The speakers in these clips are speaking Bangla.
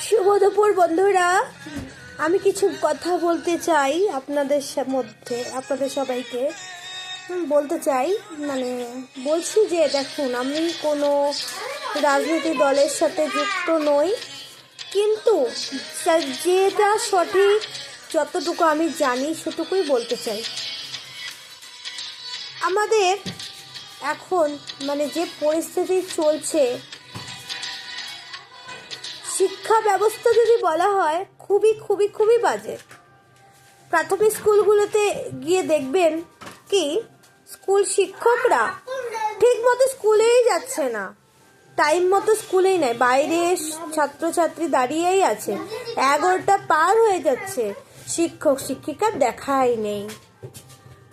শুভ দুপুর বন্ধুরা, আমি কিছু কথা বলতে চাই আপনাদের মধ্যে, আপনাদের সবাইকে বলতে চাই। বলছি যে দেখুন, আমি কোনো রাজনৈতিক দলের সাথে যুক্ত নই, কিন্তু যেটা সঠিক, যতটুকু আমি জানি সেটুকুই বলতে চাই। আমাদের এখন যে পরিস্থিতি চলছে, শিক্ষা ব্যবস্থা যদি বলা হয় খুবই খুবই খুবই বাজে। প্রাথমিক স্কুলগুলোতে গিয়ে দেখবেন কি স্কুল শিক্ষকরা ঠিক মতো স্কুলেই যাচ্ছে না, টাইম মতো স্কুলেই নেয়, বাইরে ছাত্রছাত্রী দাঁড়িয়েই আছে, 11টা পার হয়ে যাচ্ছে, শিক্ষক শিক্ষিকার দেখাই নেই,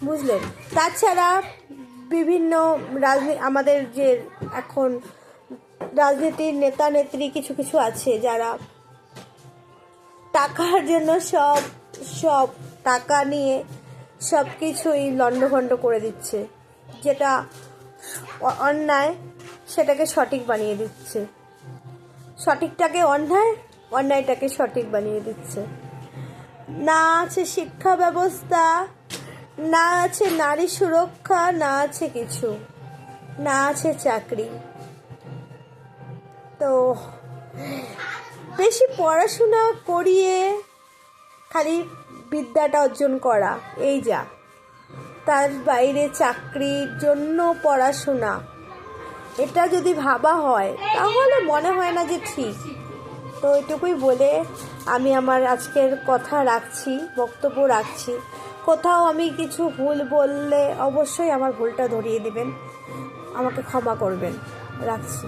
বুঝলেন। তাছাড়া বিভিন্ন আমাদের যে এখন রাজনীতির নেতা নেত্রী কিছু কিছু আছে, যারা টাকার জন্য সব টাকা নিয়ে সব কিছুই লণ্ডভণ্ড করে দিচ্ছে, যেটা অন্যায় সেটাকে সঠিক বানিয়ে দিচ্ছে, সঠিকটাকে অন্যায়, অন্যায়টাকে সঠিক বানিয়ে দিচ্ছে। না আছে শিক্ষা ব্যবস্থা, না আছে নারী সুরক্ষা, না আছে কিছু, না আছে চাকরি। তো বেশি পড়াশোনা করিয়ে খালি বিদ্যাটা অর্জন করা, এই যা, তার বাইরে চাকরির জন্য পড়াশোনা, এটা যদি ভাবা হয় তাহলে মনে হয় না যে ঠিক। তো এটুকুই বলে আমি আমার আজকের কথা রাখছি, বক্তব্য রাখছি। কোথাও আমি কিছু ভুল বললে অবশ্যই আমার ভুলটা ধরিয়ে দিবেন, আমাকে ক্ষমা করবেন। রাখছি।